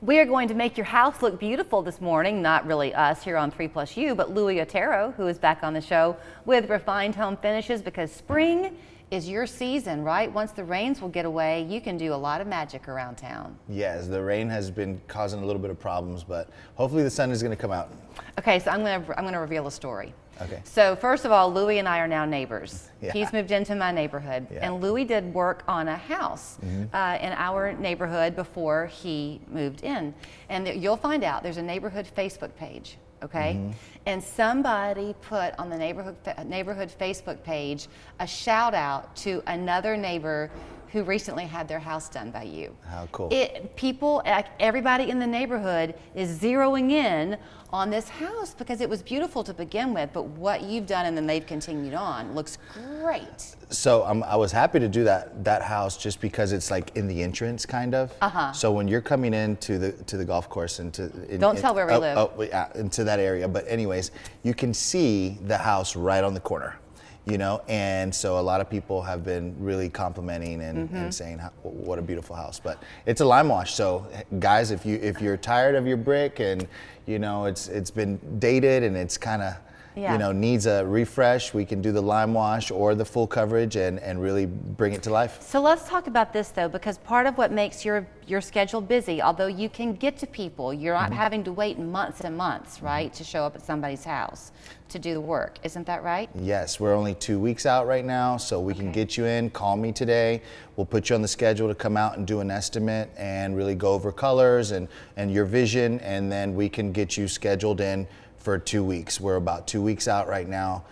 We are going to make your house look beautiful this morning. Not really us here on 3+U, but Louis Otero, who is back on the show with Refined Home Finishes, because spring is your season, right? Once the rains will get away, you can do a lot of magic around town. Yes, the rain has been causing a little bit of problems, but hopefully the sun is going to come out. Okay, so I'm gonna reveal a story. Okay. So first of all, Louis and I are now neighbors. Yeah. He's moved into my neighborhood, and Louis did work on a house in our neighborhood before he moved in. And you'll find out there's a neighborhood Facebook page, okay? And somebody put on the neighborhood Facebook page a shout out to another neighbor who recently had their house done by you. How cool. People, everybody in the neighborhood is zeroing in on this house because it was beautiful to begin with, but what you've done and then they've continued on looks great. So I was happy to do that house just because it's like in the entrance kind of. So when you're coming into the golf course and Don't tell where we live. Oh, yeah, into that area. But anyways, you can see the house right on the corner. You know, and so a lot of people have been really complimenting and saying what a beautiful house. But it's a lime wash, so guys, if you're tired of your brick and you know it's been dated and it's kind of you know needs a refresh, we can do the lime wash or the full coverage and really bring it to life. So let's talk about this though, because part of what makes your schedule busy, although you can get to people, you're not having to wait months and months, right, to show up at somebody's house to do the work. Isn't that right? Yes, we're only 2 weeks out right now, so we can get you in. Call me today. We'll put you on the schedule to come out and do an estimate and really go over colors and your vision, and then we can get you scheduled in for 2 weeks. We're about 2 weeks out right now.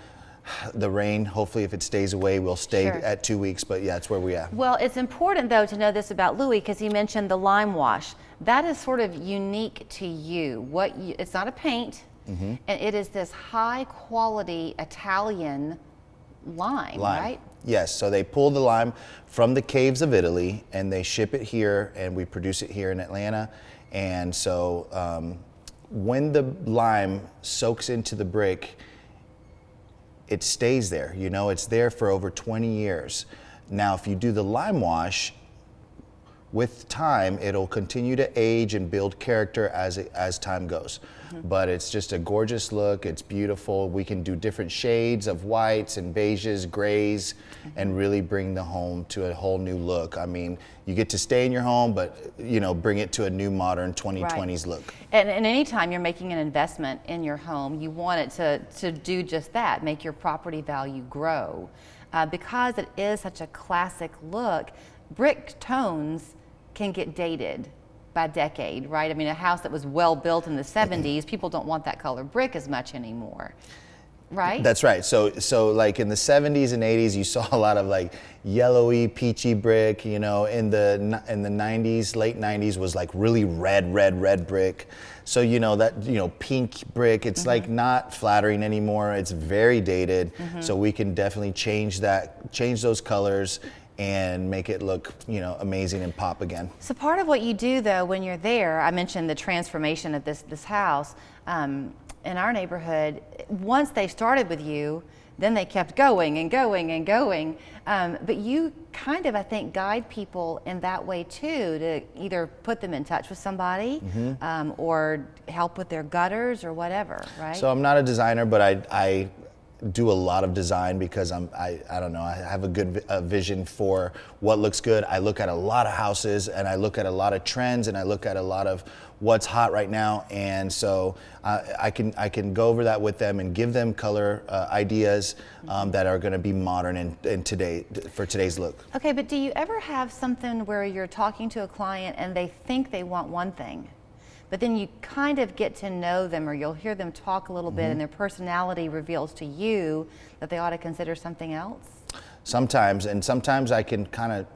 The rain, hopefully if it stays away, we'll stay at 2 weeks, but yeah, that's where we are. Well, it's important though to know this about Louis because he mentioned the lime wash. That is sort of unique to you. It's not a paint, and it is this high quality Italian lime, right? Yes, so they pull the lime from the caves of Italy and they ship it here and we produce it here in Atlanta. And so when the lime soaks into the brick, it stays there, you know, it's there for over 20 years. Now, if you do the lime wash, with time, it'll continue to age and build character as time goes. But it's just a gorgeous look, it's beautiful. We can do different shades of whites and beiges, grays, and really bring the home to a whole new look. I mean, you get to stay in your home, but you know, bring it to a new modern 2020s look. And anytime you're making an investment in your home, you want it to do just that, make your property value grow. Because it is such a classic look, brick tones can get dated by decade, right? I mean, a house that was well built in the 70s, people don't want that color brick as much anymore, right? That's right. So like in the 70s and 80s, you saw a lot of like yellowy, peachy brick. You know, in the 90s, late 90s was like really red brick. So you know that pink brick, it's like not flattering anymore. It's very dated. So we can definitely change those colors and make it look, you know, amazing and pop again. So part of what you do though when you're there, I mentioned the transformation of this house in our neighborhood. Once they started with you, then they kept going and going and going. But you kind of, I think, guide people in that way too, to either put them in touch with somebody or help with their gutters or whatever, right? So I'm not a designer, but I do a lot of design because I don't know, I have a good vision for what looks good. I look at a lot of houses and I look at a lot of trends and I look at a lot of what's hot right now, and so I can go over that with them and give them color ideas that are going to be modern and for today's look. Okay, but do you ever have something where you're talking to a client and they think they want one thing, but then you kind of get to know them, or you'll hear them talk a little bit and their personality reveals to you that they ought to consider something else? Sometimes I can kind of,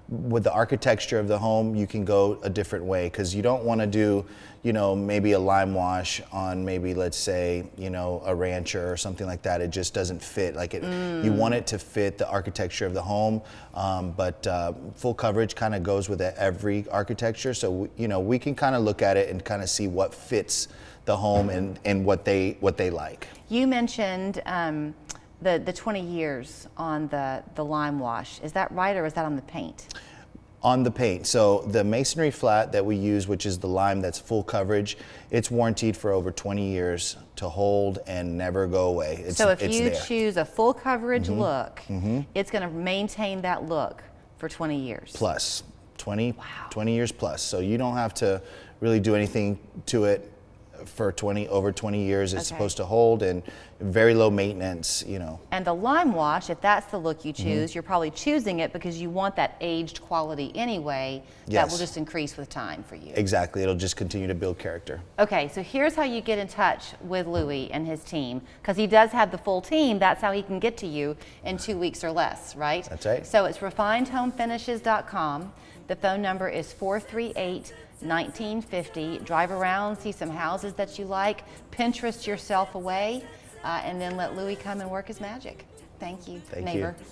with the architecture of the home, you can go a different way because you don't want to do, you know, maybe a lime wash on maybe, let's say, you know, a rancher or something like that. It just doesn't fit. Like you want it to fit the architecture of the home, but full coverage kind of goes with every architecture. So you know, we can kind of look at it and kind of see what fits the home and what they like. You mentioned the 20 years on the lime wash. Is that right, or is that on the paint? On the paint. So the masonry flat that we use, which is the lime that's full coverage, it's warranted for over 20 years to hold and never go away. So if you there. choose a full coverage look, it's going to maintain that look for 20 years. Plus, 20 years plus. So you don't have to really do anything to it for over 20 years. It's supposed to hold, and very low maintenance, you know. And the lime wash, if that's the look you choose, you're probably choosing it because you want that aged quality anyway. That will Yes. just increase with time for you. Exactly. It'll just continue to build character. Okay, so here's how you get in touch with Louis and his team, because he does have the full team. That's how he can get to you in 2 weeks or less, right? That's right. So it's refinedhomefinishes.com. The phone number is 438-1950. Drive around, see some houses that you like, Pinterest yourself away, and then let Louis come and work his magic. Thank you, Thank neighbor. you.